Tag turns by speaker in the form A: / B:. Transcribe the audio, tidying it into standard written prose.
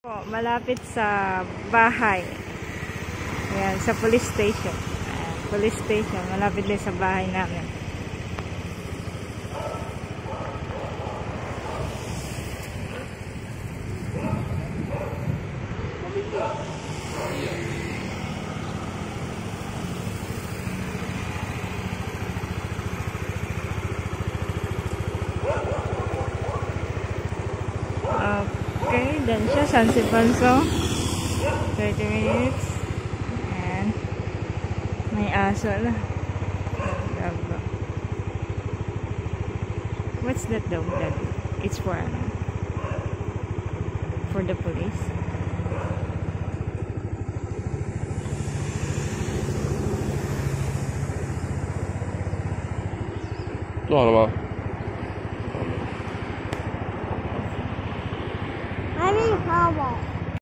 A: Malapit sa bahay. Ayan, sa police station. Ayan, police station. Malapit din sa bahay namin. Okay, dan siya, San Silvanzo. 30 minutes. And may aso na. What's that dog? That it's for the police.
B: Då har de bara.
C: I need power.